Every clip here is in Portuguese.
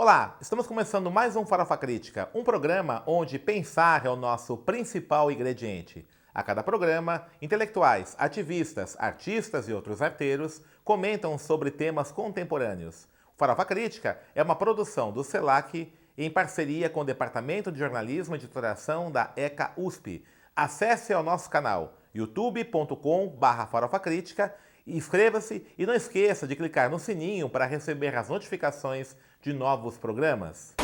Olá, estamos começando mais um Farofa Crítica, um programa onde pensar é o nosso principal ingrediente. A cada programa, intelectuais, ativistas, artistas e outros arteiros comentam sobre temas contemporâneos. O Farofa Crítica é uma produção do CELAC em parceria com o Departamento de Jornalismo e Editoração da ECA USP. Acesse ao nosso canal youtube.com/farofacrítica, inscreva-se e não esqueça de clicar no sininho para receber as notificações de novos programas.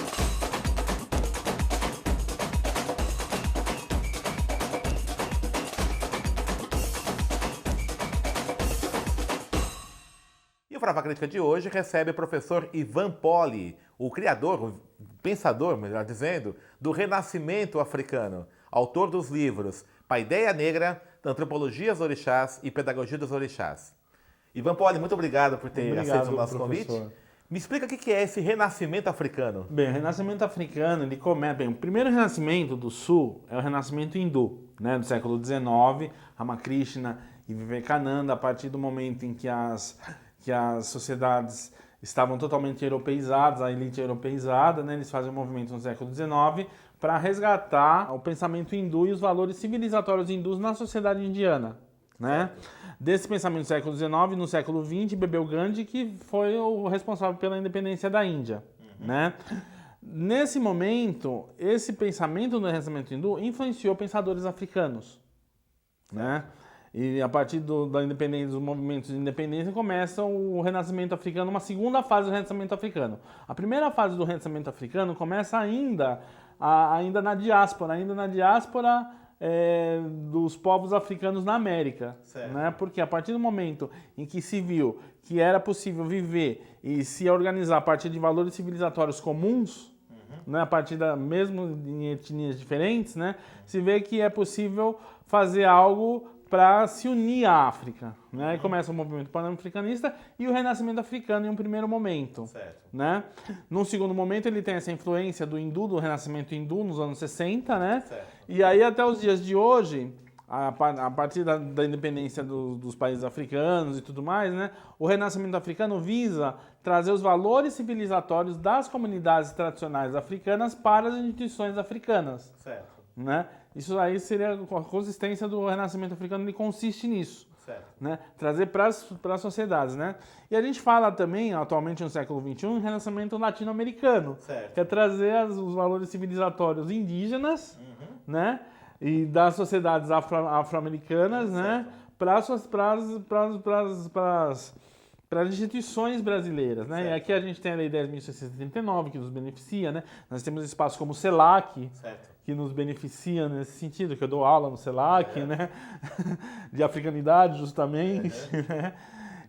E o Farofa Crítica de hoje recebe o professor Ivan Poli, o criador, o pensador, melhor dizendo, do Renascimento africano, autor dos livros Paideia Negra, Antropologia dos Orixás e Pedagogia dos Orixás. Ivan Poli, muito obrigado por ter aceito o nosso convite. Me explica o que é esse Renascimento africano. Bem, o Renascimento africano, ele começa... Bem, o primeiro Renascimento do Sul é o Renascimento hindu, né, do século XIX, Ramakrishna e Vivekananda, a partir do momento em que as sociedades estavam totalmente europeizadas, a elite europeizada, né, eles fazem um movimento no século XIX para resgatar o pensamento hindu e os valores civilizatórios hindus na sociedade indiana, né? Desse pensamento do século XIX, no século XX, bebeu Gandhi, que foi o responsável pela independência da Índia, né? Nesse momento, esse pensamento do Renascimento hindu influenciou pensadores africanos, né? E a partir da independência, dos movimentos de independência, começa o Renascimento africano, uma segunda fase do Renascimento africano. A primeira fase do Renascimento africano começa ainda na diáspora, dos povos africanos na América, né? Porque a partir do momento em que se viu que era possível viver e se organizar a partir de valores civilizatórios comuns, né? A partir mesmo em etnias diferentes, né? Se vê que é possível fazer algo para se unir à África, né? E começa o movimento pan-africanista e o Renascimento africano em um primeiro momento, né? Num segundo momento ele tem essa influência do hindu, do Renascimento hindu nos anos 60, né? E aí até os dias de hoje, a partir da independência dos países africanos e tudo mais, né? O Renascimento africano visa trazer os valores civilizatórios das comunidades tradicionais africanas para as instituições africanas, né? Isso aí seria a consistência do Renascimento africano, ele consiste nisso, né? Trazer para as sociedades, né? E a gente fala também, atualmente no século XXI, um Renascimento latino-americano, que é trazer os valores civilizatórios indígenas, né? E das sociedades afro-americanas, né? Para as instituições brasileiras, né? E aqui a gente tem a Lei 10.679, que nos beneficia, né? Nós temos espaços como o CELAC, que nos beneficia nesse sentido, que eu dou aula no CELAC, né? De africanidade, justamente, né?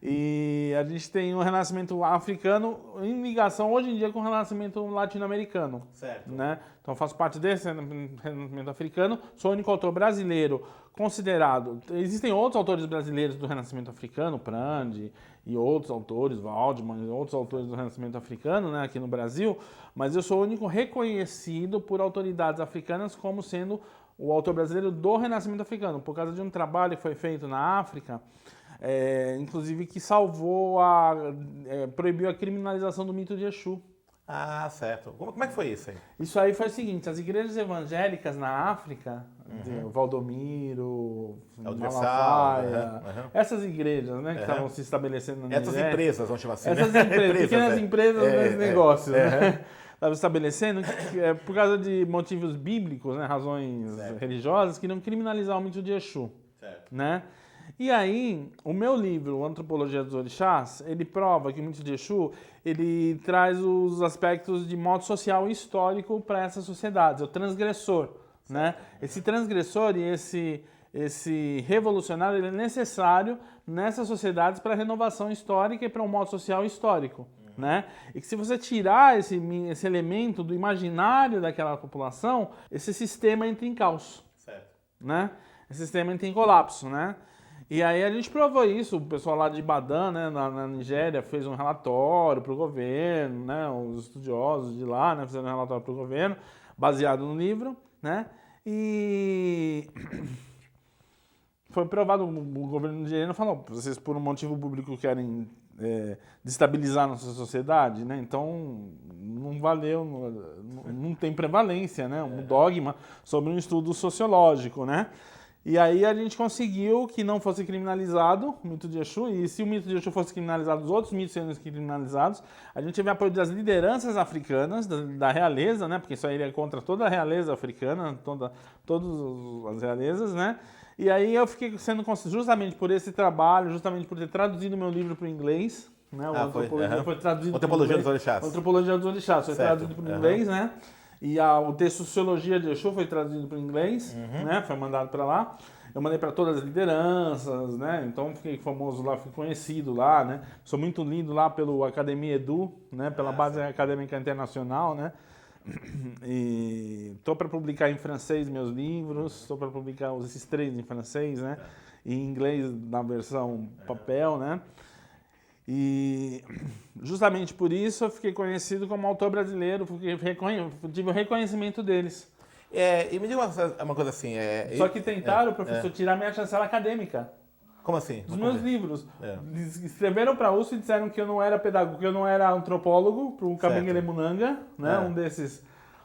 E a gente tem o Renascimento africano em ligação, hoje em dia, com o Renascimento latino-americano, né? Então, eu faço parte desse Renascimento africano, sou o único autor brasileiro considerado. Existem outros autores brasileiros do Renascimento africano, Prandi e outros autores, Waldman e outros autores do Renascimento africano, né, aqui no Brasil, mas eu sou o único reconhecido por autoridades africanas como sendo o autor brasileiro do Renascimento africano, por causa de um trabalho que foi feito na África, inclusive que proibiu a criminalização do mito de Exu. Ah, certo. Como é que foi isso aí? Isso aí foi o seguinte, as igrejas evangélicas na África, Valdomiro, Malafaia, essas igrejas, né, que estavam se estabelecendo na Essas Nigéria, empresas, vamos chamar assim, essas né? empresas, pequenas empresas nesses negócios, né? Estavam estabelecendo, por causa de motivos bíblicos, né, razões religiosas, que não criminalizar o mito de Exu, né? E aí, o meu livro, Antropologia dos Orixás, ele prova que o mito de Exu, ele traz os aspectos de modo social e histórico para essas sociedades, o transgressor, né? Esse transgressor e esse revolucionário, ele é necessário nessas sociedades para a renovação histórica e para um modo social e histórico, né? E que se você tirar esse elemento do imaginário daquela população, esse sistema entra em caos, né? Esse sistema entra em colapso, né? E aí a gente provou isso, o pessoal lá de Ibadan, né, na Nigéria, fez um relatório para o governo, né, os estudiosos de lá, né, fizeram um relatório para o governo, baseado no livro, né, e foi provado, o governo nigeriano falou, vocês por um motivo público querem destabilizar nossa sociedade, né? Então não valeu, não tem prevalência, né? Um dogma sobre um estudo sociológico, né? E aí a gente conseguiu que não fosse criminalizado o mito de Exu, e se o mito de Exu fosse criminalizado, os outros mitos seriam criminalizados. A gente teve apoio das lideranças africanas, da realeza, né? Porque isso aí é contra toda a realeza africana, todas as realezas, né? E aí eu fiquei sendo justamente por esse trabalho, justamente por ter traduzido meu livro para o inglês, né? Foi traduzido Antropologia dos Orixás. Antropologia dos Orixás, foi traduzido para o inglês, né? E o texto Sociologia de Exu foi traduzido para o inglês, né? Foi mandado para lá. Eu mandei para todas as lideranças, né? Então fiquei famoso lá, fui conhecido lá, né? Sou muito lindo lá pelo Academia Edu, né? Pela Base Acadêmica Internacional, né? E estou para publicar em francês meus livros, estou para publicar esses 3 em francês, né? E em inglês na versão papel, né? E justamente por isso eu fiquei conhecido como autor brasileiro, porque tive o reconhecimento deles. E me diga uma coisa assim... Só que tentaram, professor, tirar minha chancela acadêmica. Como assim? Dos meus livros. Eles escreveram para a USP e disseram que eu não era pedagogo, que eu não era antropólogo, para o Kabengele Munanga, né?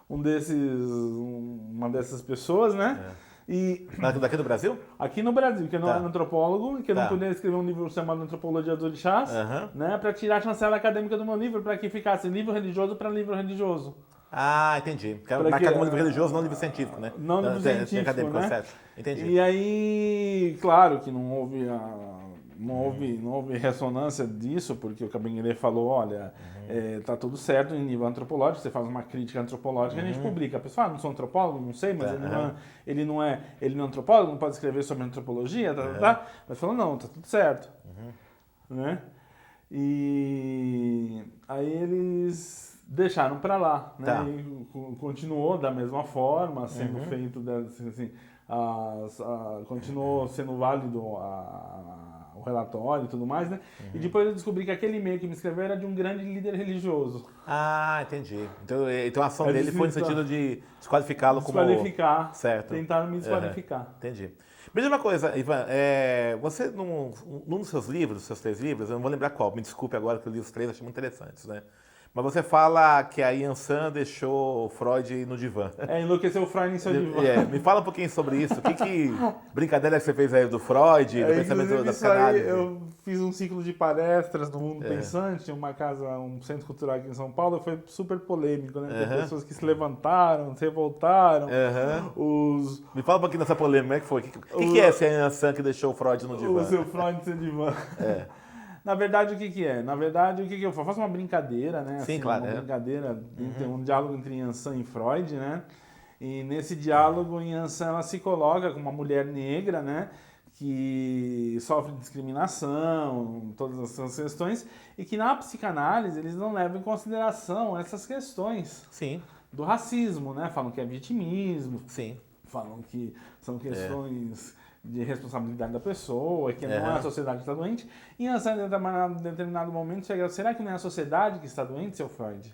Uma dessas pessoas, né? E daqui do Brasil? Aqui no Brasil, que eu não era antropólogo, que eu não podia escrever um livro chamado Antropologia dos Orixás, né, para tirar a chancela acadêmica do meu livro, para que ficasse livro religioso para livro religioso. Ah, entendi. Marcar como livro religioso, não livro científico, né? Não livro científico, acadêmico, né? certo. Entendi. E aí, claro que não houve ressonância disso, porque o Kabengele falou, olha, tá tudo certo em nível antropológico, você faz uma crítica antropológica e a gente publica. A pessoa, não sou antropólogo, não sei, mas ele não é antropólogo, não pode escrever sobre antropologia, tá? Mas falou, não, tá tudo certo. Né? E aí eles deixaram para lá, né? E continuou da mesma forma, sendo feito, assim, continuou sendo válido o relatório e tudo mais, né? E depois eu descobri que aquele e-mail que me escreveu era de um grande líder religioso. Ah, entendi. Então a ação dele foi no sentido de desqualificá-lo como... Desqualificar. Certo. Tentaram me desqualificar. Entendi. Me diz uma coisa, Ivan, você, num dos seus livros, seus 3 livros, eu não vou lembrar qual, me desculpe agora que eu li os 3, achei muito interessantes, né? Mas você fala que a Yan San deixou o Freud no divã. Enlouqueceu o Freud em seu divã. Me fala um pouquinho sobre isso. Que brincadeira que você fez aí do Freud, do pensamento da psicanálise? Eu fiz um ciclo de palestras no Mundo Pensante, um centro cultural aqui em São Paulo, foi super polêmico, né? Tem pessoas que se levantaram, se revoltaram. Me fala um pouquinho dessa polêmica, como é que foi? O que é esse Yan San que deixou o Freud no divã? O seu Freud no seu divã. Na verdade, o que é? Na verdade, o que eu faço? Faço uma brincadeira, né? Sim, assim, claro. Uma brincadeira, um diálogo entre Yansan e Freud, né? E nesse diálogo, Yansan, ela se coloca como uma mulher negra, né? Que sofre discriminação, todas essas questões, e que na psicanálise eles não levam em consideração essas questões. Sim. Do racismo, né? Falam que é vitimismo. Sim. Falam que são questões... de responsabilidade da pessoa, que não é a sociedade que está doente. E em determinado momento chega, será que não é a sociedade que está doente, seu Freud?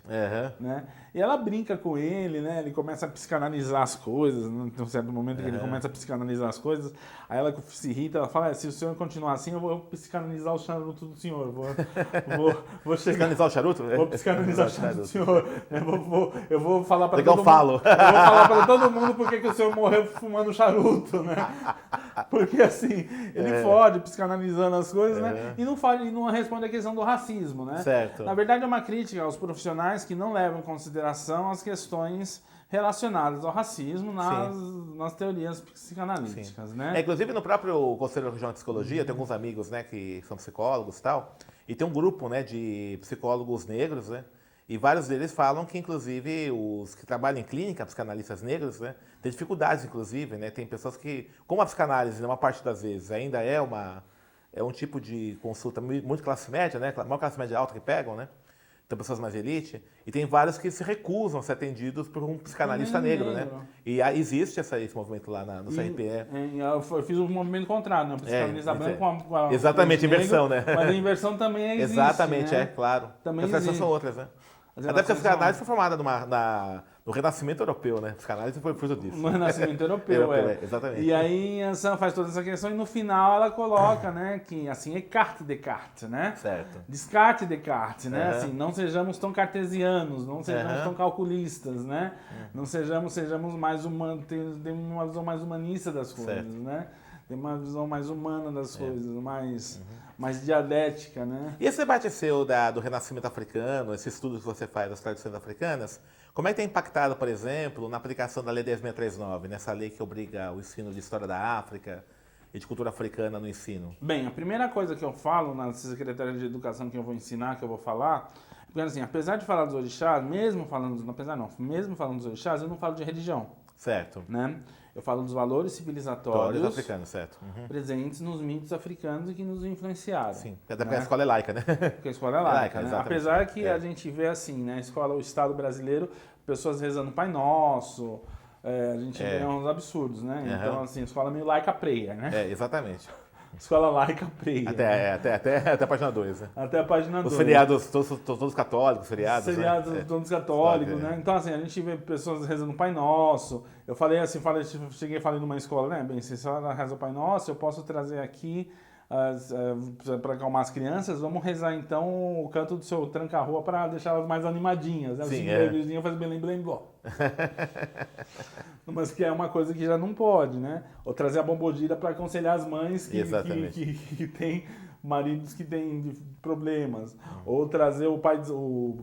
Né? E ela brinca com ele, né? Ele começa a psicanalizar as coisas, né? Tem um certo momento que ele começa a psicanalizar as coisas, aí ela se irrita, ela fala, se o senhor continuar assim, eu vou psicanalizar o charuto do senhor. Vou chegar... Psicanalizar o charuto? Vou psicanalizar o charuto do senhor. Eu vou falar para todo mundo. Eu vou falar para todo mundo porque que o senhor morreu fumando charuto, né? Porque assim, ele fode psicanalizando as coisas, né? E não responde a questão do racismo, né? Certo. Na verdade, é uma crítica aos profissionais que não levam em consideração as questões relacionadas ao racismo nas teorias psicanalíticas, né? Inclusive, no próprio Conselho Regional de Psicologia, tem alguns amigos, né, que são psicólogos e tal, e tem um grupo, né, de psicólogos negros, né? E vários deles falam que, inclusive, os que trabalham em clínica, psicanalistas negros, né, têm dificuldades, inclusive, né? Tem pessoas que, como a psicanálise, uma parte das vezes, ainda é um tipo de consulta muito classe média, né? A maior classe média alta que pegam, né? Então, pessoas mais de elite. E tem vários que se recusam a ser atendidos por um psicanalista negro, né? E existe esse movimento lá no CRPE. Eu fiz um movimento contrário, né? Psicanalista branco com a exatamente, inversão, negro, né? Mas a inversão também existe, exatamente, né? claro. Também as pessoas são outras, né? Até porque a psicanálise foi formada no Renascimento Europeu, né? A psicanálise foi fruto disso. No Renascimento Europeu, exatamente. E aí a Anselm faz toda essa questão e no final ela coloca, né, que assim, Descartes, Descartes, né? Certo. Descarte Descartes, né? Assim, não sejamos tão cartesianos, não sejamos tão calculistas, né? Não sejamos mais humanos, tem uma visão mais humanista das coisas, né? Tem uma visão mais humana das coisas, mais dialética, né? E esse debate seu do Renascimento africano, esse estudo que você faz das tradições africanas, como é que tem impactado, por exemplo, na aplicação da Lei 10.639, nessa lei que obriga o ensino de história da África e de cultura africana no ensino? Bem, a primeira coisa que eu falo na Secretaria de Educação que eu vou ensinar, que eu vou falar, porque assim, apesar de falar dos orixás, mesmo falando dos orixás, eu não falo de religião. Certo. Né? Eu falo dos valores civilizatórios africanos, certo. presentes nos mitos africanos e que nos influenciaram. Sim, até porque a escola é laica, né? Porque a escola é laica, né? Apesar que a gente vê assim, né? A escola, o Estado brasileiro, pessoas rezando Pai Nosso, a gente vê uns absurdos, né? Então, assim, a escola meio laica preia, né? Exatamente. Escola laica preia. Até a página 2, né? Até a página 2. Os feriados, todos católicos, feriados. Todos católicos, né? Então, assim, a gente vê pessoas rezando Pai Nosso. Eu falei assim, cheguei e falei numa escola, né? Bem, se a senhora reza o Pai Nosso, eu posso trazer aqui para acalmar as crianças, vamos rezar então o canto do seu tranca-rua para deixar elas mais animadinhas. Né? Sim, o vizinho faz belém, belém, bló. Mas que é uma coisa que já não pode, né? Ou trazer a bombodira para aconselhar as mães que têm maridos que têm problemas. Ou trazer o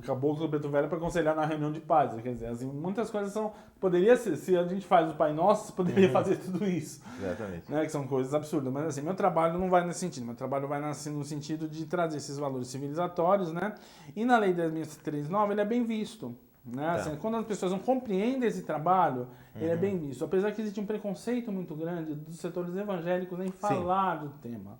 caboclo do preto velho para aconselhar na reunião de pais. Quer dizer, assim, muitas coisas são... Poderia ser, se a gente faz o Pai Nosso, poderia fazer tudo isso. Exatamente. Né? Que são coisas absurdas. Mas assim, meu trabalho não vai nesse sentido. Meu trabalho vai no sentido de trazer esses valores civilizatórios, né? E na Lei 10.639 ele é bem visto. Né? Assim, quando as pessoas não compreendem esse trabalho, ele é bem visto. Apesar que existe um preconceito muito grande dos setores evangélicos em falar do tema.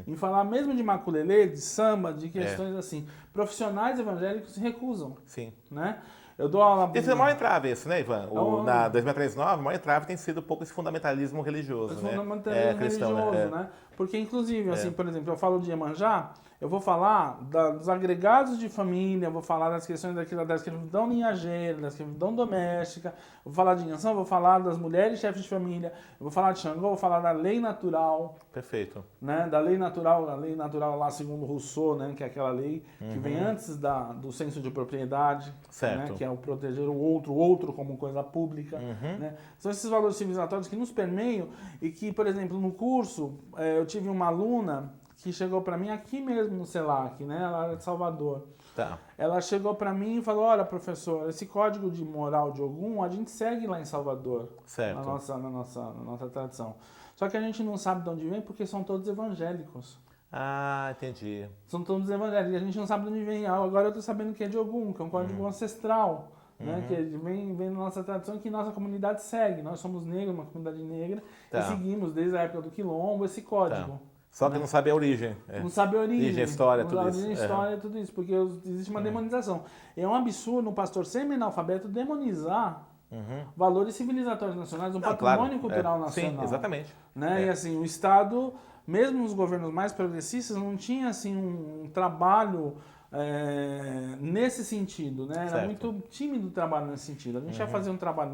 Em falar mesmo de maculelê, de samba, de questões assim. Profissionais evangélicos se recusam. Sim. Né? Eu dou aula... Esse é o maior entrave, esse, né, Ivan? Na 2039, o maior entrave tem sido um pouco esse fundamentalismo religioso, né? Fundamentalismo religioso, né? Porque, inclusive, assim, por exemplo, eu falo de Iemanjá, eu vou falar dos agregados de família, vou falar das questões da escravidão linhageira, da escravidão doméstica, vou falar de Inhansã, vou falar das mulheres chefes de família, eu vou falar de Xangô, vou falar da lei natural. Perfeito. Né? Da lei natural, a lei natural lá segundo Rousseau, né? Que é aquela lei que vem antes do senso de propriedade, certo. Né? Que é o proteger o outro como coisa pública. Né? São esses valores civilizatórios que nos permeiam e que, por exemplo, no curso, eu tive uma aluna que chegou para mim aqui mesmo no CELAC, né? Ela era de Salvador. Tá. Ela chegou para mim e falou, olha, professor, esse código de moral de Ogum a gente segue lá em Salvador, certo. na nossa tradição. Só que a gente não sabe de onde vem porque são todos evangélicos. Ah, entendi. São todos evangélicos. E a gente não sabe de onde vem. Agora eu estou sabendo que é de Ogum, que é um código ancestral. Né? Que vem da nossa tradição e que nossa comunidade segue. Nós somos negros, uma comunidade negra, e seguimos desde a época do Quilombo esse código. Tá. Só que não sabe a origem. Não sabe a origem. História, tudo isso. Origem, história, tudo isso. Porque existe uma demonização. É um absurdo um pastor semi-analfabeto demonizar valores civilizatórios nacionais, um patrimônio cultural nacional. Sim, exatamente. Né? E assim, o Estado, mesmo os governos mais progressistas, não tinha assim, um trabalho nesse sentido. Né? Era muito tímido o trabalho nesse sentido. A gente ia fazer um trabalho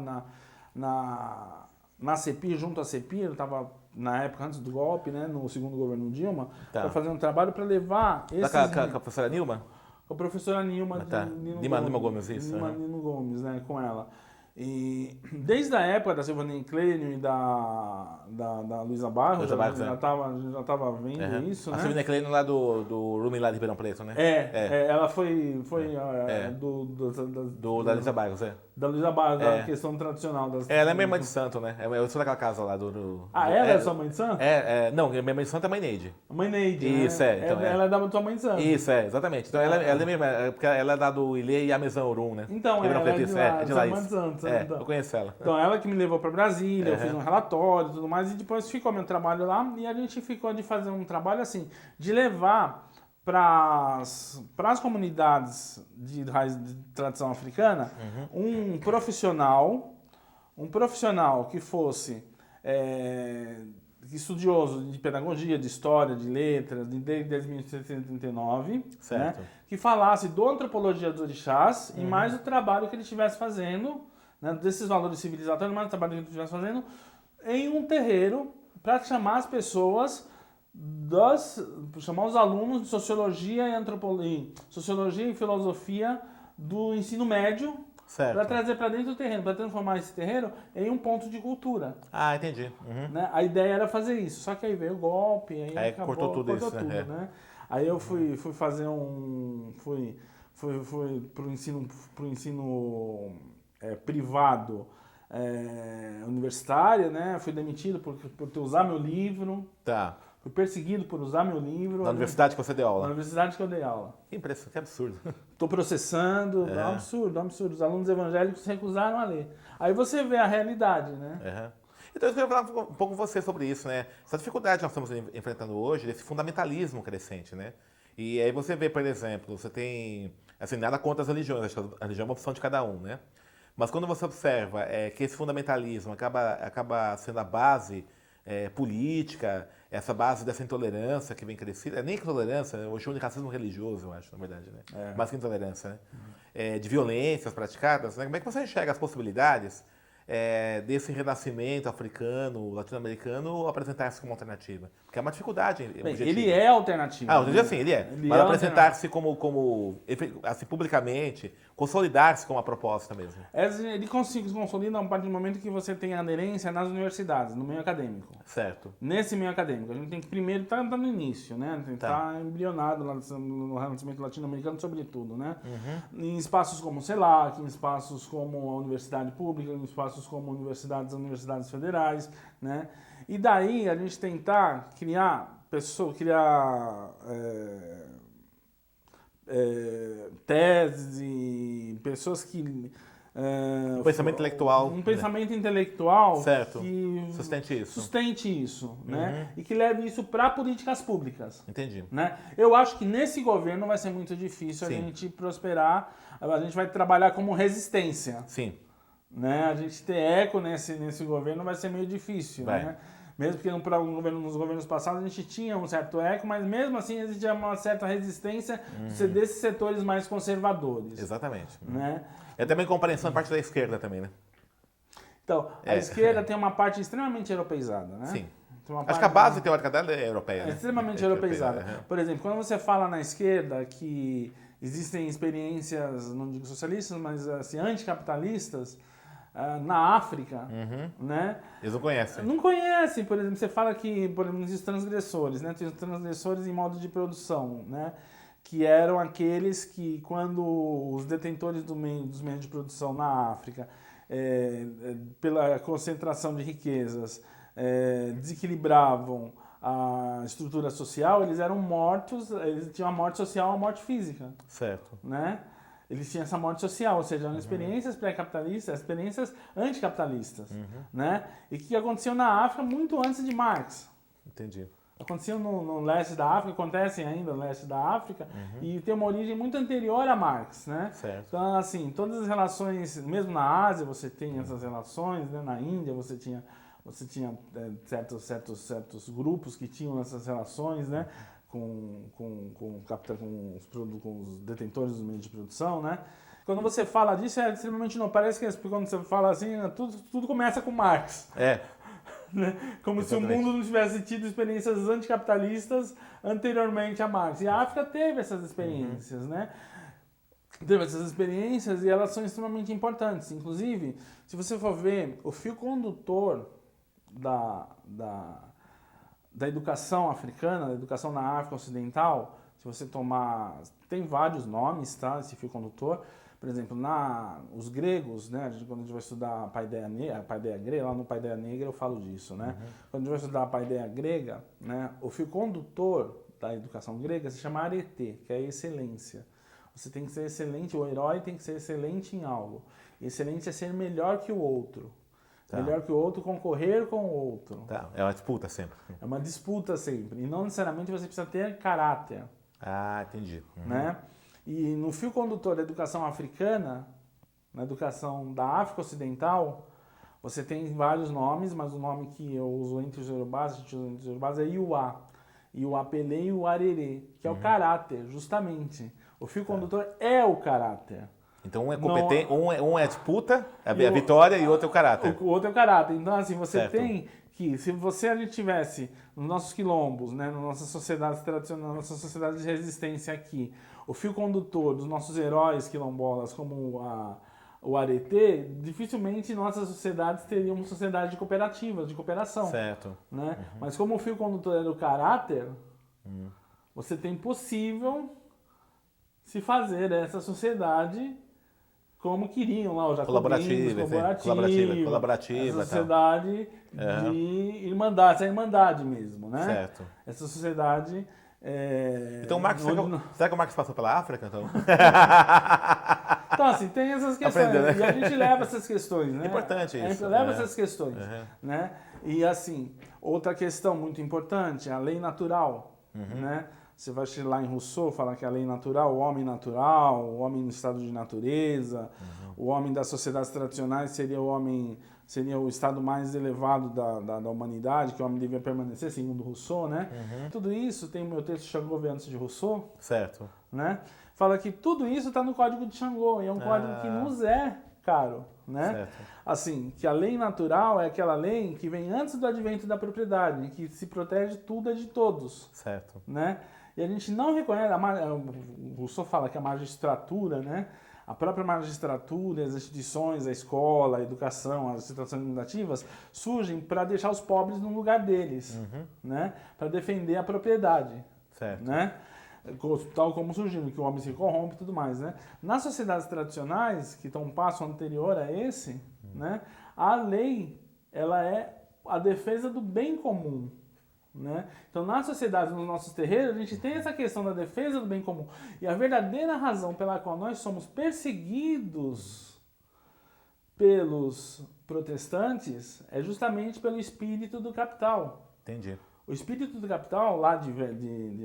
na CEPI, junto à CEPI, eu estava na época antes do golpe, né, no segundo governo Dilma, para fazer um trabalho para levar esses... Com a professora Nilma? Com a professora Nilma. Nilma Gomes, isso. Nilma Gomes, né, com ela. E desde a época da Silvana Clênio e da Luísa Barros, já estava vendo isso, né? A Silvana Clênio lá do Rumi lá de Ribeirão Preto, né? Ela foi da Luísa Barros, Da Luísa Barros, da questão tradicional. Ela é minha mãe de santo, né? Eu sou daquela casa lá ela é sua mãe de santo? Não, minha mãe de santo é a mãe Neide. A mãe Neide, isso, né? Então, ela é da tua mãe de santo. Isso, exatamente. Então ela é mesmo, porque ela é da do Ilê e Amezão Orum, né? Então, ela é de lá, mãe de santo. Eu conheço ela. Então, ela que me levou para Brasília, eu fiz um relatório e tudo mais, e depois ficou meu trabalho lá, e a gente ficou de fazer um trabalho assim, de levar para as comunidades de raiz de tradição africana um profissional que fosse estudioso de pedagogia, de história, de letras, desde 1739, né, que falasse da antropologia dos orixás e mais do trabalho que ele estivesse fazendo, né, desses valores civilizatórios, mais do trabalho que ele estivesse fazendo em um terreiro para chamar as pessoas, chamar os alunos de sociologia e antropologia, sociologia e filosofia do ensino médio, para trazer para dentro do terreno, para transformar esse terreiro em um ponto de cultura. Ah, entendi. Né? A ideia era fazer isso, só que aí veio o golpe, aí acabou, cortou tudo isso, né? Aí eu fui fazer fui pro ensino privado universitário, né? Fui demitido por usar meu livro. Tá. Fui perseguido por usar meu livro. Na universidade que você deu aula? Na universidade que eu dei aula. Que impressão, que absurdo. Estou processando, é um absurdo. Os alunos evangélicos se recusaram a ler. Aí você vê a realidade, né? Então eu queria falar um pouco com você sobre isso, né? Essa dificuldade que nós estamos enfrentando hoje, desse fundamentalismo crescente, né? E aí você vê, por exemplo, você tem, assim, nada contra as religiões, acho que a religião é uma opção de cada um, né? Mas quando você observa que esse fundamentalismo acaba sendo a base política, essa base dessa intolerância que vem crescendo, nem intolerância, hoje é um racismo religioso, eu acho, na verdade, né? Mais que intolerância, né? De violências praticadas, né? Como é que você enxerga as possibilidades desse renascimento africano, latino-americano, apresentar-se como alternativa? Porque é uma dificuldade. Bem, ele é alternativo. Assim, ele é. Mas apresentar-se como assim, publicamente, consolidar-se como uma proposta mesmo. Ele se consolida a partir do momento que você tem aderência nas universidades, no meio acadêmico. Certo. Nesse meio acadêmico. A gente tem que primeiro estar no início, né? Tem que estar embrionado lá no renascimento latino-americano, sobretudo, né? Em espaços como o CELAC, em espaços como a universidade pública, em espaços como universidades federais, né? E daí a gente tentar criar teses e pessoas que um pensamento intelectual. Um pensamento intelectual certo. Que sustente isso, né? E que leve isso para políticas públicas. Entendi. Né? Eu acho que nesse governo vai ser muito difícil a gente prosperar. A gente vai trabalhar como resistência. Sim. Né? A gente ter eco nesse governo vai ser meio difícil, né? Mesmo que nos governos passados a gente tinha um certo eco, mas mesmo assim existia uma certa resistência desses setores mais conservadores. Exatamente. Né? É também compreensão da parte da esquerda também, né? Então, a esquerda tem uma parte extremamente europeizada, né? Sim. Acho que a base teórica dela é europeia. É extremamente europeizada. Por exemplo, quando você fala na esquerda que existem experiências, não digo socialistas, mas assim, anticapitalistas, na África, né? Eles não conhecem. Não conhecem, por exemplo, você fala que, por exemplo, os transgressores, né? Tem os transgressores em modo de produção, né? Que eram aqueles que, quando os detentores dos meios de produção na África, pela concentração de riquezas, desequilibravam a estrutura social, eles eram mortos, eles tinham a morte social, a morte física. Certo. Né? Eles tinham essa morte social, ou seja, eram experiências pré-capitalistas, experiências anticapitalistas, né? E que aconteciam na África muito antes de Marx. Entendi. Aconteciam no leste da África, acontecem ainda no leste da África, e tem uma origem muito anterior a Marx, né? Certo. Então, assim, todas as relações, mesmo na Ásia você tem essas relações, né? Na Índia você tinha certos grupos que tinham essas relações, né? Com os detentores dos meios de produção, né? Quando você fala disso, é extremamente não. Parece que quando você fala assim, tudo começa com Marx. Né? Como se o mundo não tivesse tido experiências anticapitalistas anteriormente a Marx. E a África teve essas experiências, né? Teve essas experiências e elas são extremamente importantes. Inclusive, se você for ver, o fio condutor da educação africana, da educação na África Ocidental, se você tomar... Tem vários nomes, tá? Esse fio condutor. Por exemplo, os gregos, né? Quando a gente vai estudar a paideia grega, lá no Paideia Negra eu falo disso, né? Quando a gente vai estudar a paideia grega, né? O fio condutor da educação grega se chama arete, que é a excelência. Você tem que ser excelente, o herói tem que ser excelente em algo. Excelente é ser melhor que o outro. Tá. Melhor que o outro, concorrer com o outro. Tá. É uma disputa sempre. É uma disputa sempre. E não necessariamente você precisa ter caráter. Ah, entendi. Né? E no fio condutor da educação africana, na educação da África Ocidental, você tem vários nomes, mas o nome que eu uso entre os Yorubás, é Iuá. Iuá Pelé e o Arerê, que é o caráter, justamente. O fio condutor é o caráter. Então um é competente, um é a disputa, a vitória, e o outro é o caráter. O outro é o caráter. Então, assim, você Certo. tem que, se a gente tivesse nos nossos quilombos, né, nas nossas sociedades tradicionais, nas nossas sociedades de resistência aqui, o fio condutor dos nossos heróis quilombolas, como o Aretê, dificilmente nossas sociedades teriam uma sociedade de cooperativas, de cooperação. Certo. Né? Mas como o fio condutor é o caráter, você tem possível se fazer essa sociedade como queriam lá os jacobinos, colaborativa, essa sociedade de irmandade, essa irmandade mesmo, né? Certo. Essa sociedade... Então, será que o Marx passou pela África, então? Então, assim, tem essas questões. Aprendeu, né? E a gente leva essas questões, né? Importante isso. A gente leva essas questões, né? E, assim, outra questão muito importante, a lei natural, né? Você vai lá em Rousseau, falar que a lei natural, o homem no estado de natureza, o homem das sociedades tradicionais seria o estado mais elevado da humanidade, que o homem devia permanecer, segundo Rousseau, né? Tudo isso, tem o meu texto Xangô antes de Rousseau, Certo. né? Fala que tudo isso está no Código de Xangô, e é um código que nos é caro, né? Certo. Assim, que a lei natural é aquela lei que vem antes do advento da propriedade, que se protege tudo é de todos, Certo. né? E a gente não reconhece, o Rousseau fala que a magistratura, né? A própria magistratura, as instituições, a escola, a educação, as instituições administrativas surgem para deixar os pobres no lugar deles, né? Para defender a propriedade, Certo. né? Tal como surgindo, que o homem se corrompe e tudo mais, né? Nas sociedades tradicionais, que estão um passo anterior a esse, né? A lei, ela é a defesa do bem comum, né? Então, na sociedade, nos nossos terreiros, a gente tem essa questão da defesa do bem comum. E a verdadeira razão pela qual nós somos perseguidos pelos protestantes é justamente pelo espírito do capital. Entendi. O espírito do capital, lá de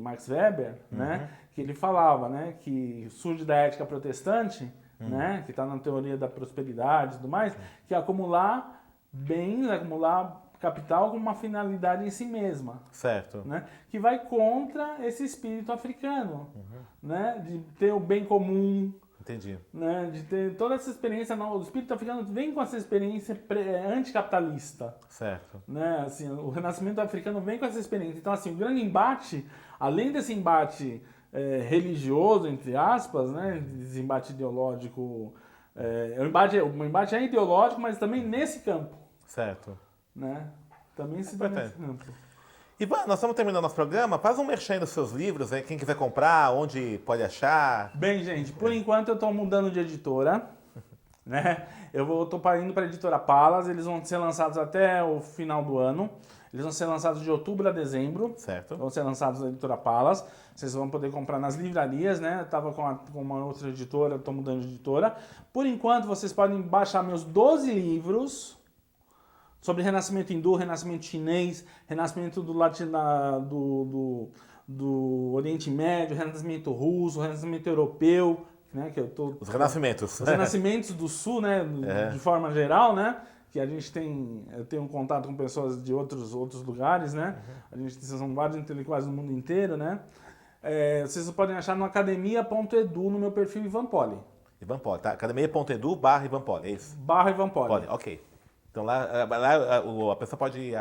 Max Weber, né, que ele falava, né, que surge da ética protestante, né, que está na teoria da prosperidade e tudo mais, que é acumular bens, acumular capital com uma finalidade em si mesma. Certo. Né, que vai contra esse espírito africano, né, de ter o bem comum. Entendi. Né, de ter toda essa experiência, o espírito africano vem com essa experiência anticapitalista. Certo. Né, assim, o renascimento africano vem com essa experiência. Então, assim, o grande embate, além desse embate religioso, entre aspas, né, esse embate ideológico, o embate é ideológico, mas também nesse campo. Certo. Né? Também se dá nesse campo. Ivan, nós estamos terminando nosso programa. Faz um merchan dos seus livros, né? Quem quiser comprar, onde pode achar. Bem, gente, por enquanto eu estou mudando de editora. Né? Eu estou indo para a editora Palas. Eles vão ser lançados até o final do ano. Eles vão ser lançados de outubro a dezembro. Certo. Vão ser lançados na editora Palas. Vocês vão poder comprar nas livrarias, né? Eu estava com uma outra editora, estou mudando de editora. Por enquanto, vocês podem baixar meus 12 livros sobre renascimento hindu, renascimento chinês, renascimento do Oriente Médio, renascimento russo, renascimento europeu, né, que eu tô, os renascimentos. Os renascimentos do Sul, né, de forma geral, né, que a gente eu tenho um contato com pessoas de outros lugares, né, a gente são vários intelectuais do mundo inteiro, né. Vocês podem achar no academia.edu no meu perfil Ivan Poli. Ivan Poli, tá? academia.edu/Ivan Poli, é isso? /Ivan Poli. Ok. Então lá a pessoa pode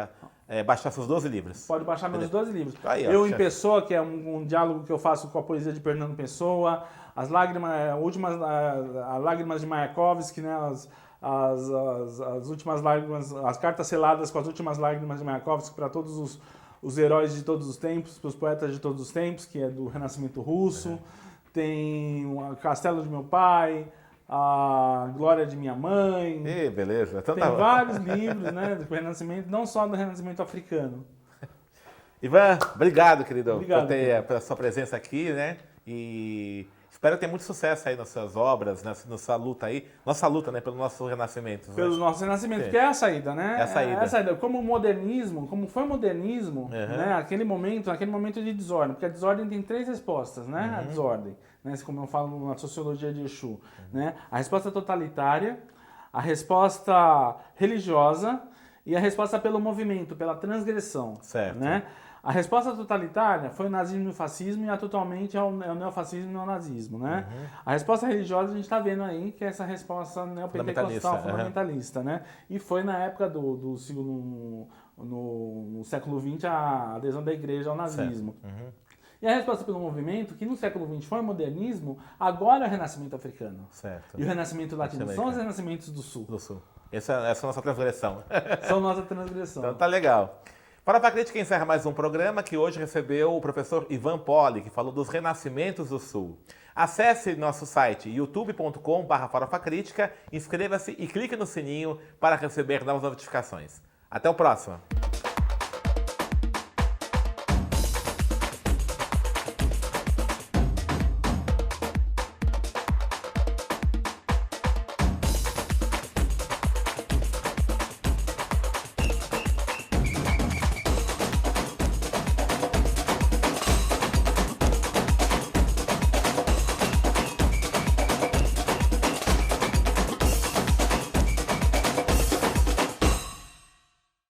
baixar seus 12 livros. Pode baixar meus 12 livros. Aí, Eu em Pessoa, que é um diálogo que eu faço com a poesia de Fernando Pessoa, as lágrimas de Mayakovsky, né, as últimas lágrimas, as cartas seladas com as últimas lágrimas de Mayakovsky para todos os heróis de todos os tempos, para os poetas de todos os tempos, que é do Renascimento Russo. Tem o Castelo de Meu Pai, a Glória de Minha Mãe. Beleza. Então, tem vários livros, né, do Renascimento, não só do Renascimento africano. Ivan, obrigado, querido, Obrigado, pela sua presença aqui, né? E espero ter muito sucesso aí nas suas obras, nessa luta aí. Nossa luta, né, pelo nosso renascimento. Pelo nosso renascimento, que é a saída, né? É a saída. É a saída. Como o modernismo, como foi o modernismo, né, aquele momento de desordem, porque a desordem tem 3 respostas, né? A desordem, né, como eu falo na sociologia de Exu, né? A resposta totalitária, a resposta religiosa e a resposta pelo movimento, pela transgressão. Certo. Né? A resposta totalitária foi o nazismo e o fascismo, e atualmente é o neofascismo e o neonazismo. Né? A resposta religiosa a gente está vendo aí, que é essa resposta neopentecostal fundamentalista. Né? E foi na época do segundo, no século XX, a adesão da igreja ao nazismo. E a resposta pelo movimento, que no século XX foi o modernismo, agora é o renascimento africano. Certo. E o renascimento latino são os renascimentos do sul. Essa é a nossa transgressão. São nossa transgressão. Então tá legal. Farofa Crítica encerra mais um programa que hoje recebeu o professor Ivan Poli, que falou dos renascimentos do Sul. Acesse nosso site youtube.com/farofacrítica, inscreva-se e clique no sininho para receber novas notificações. Até o próximo!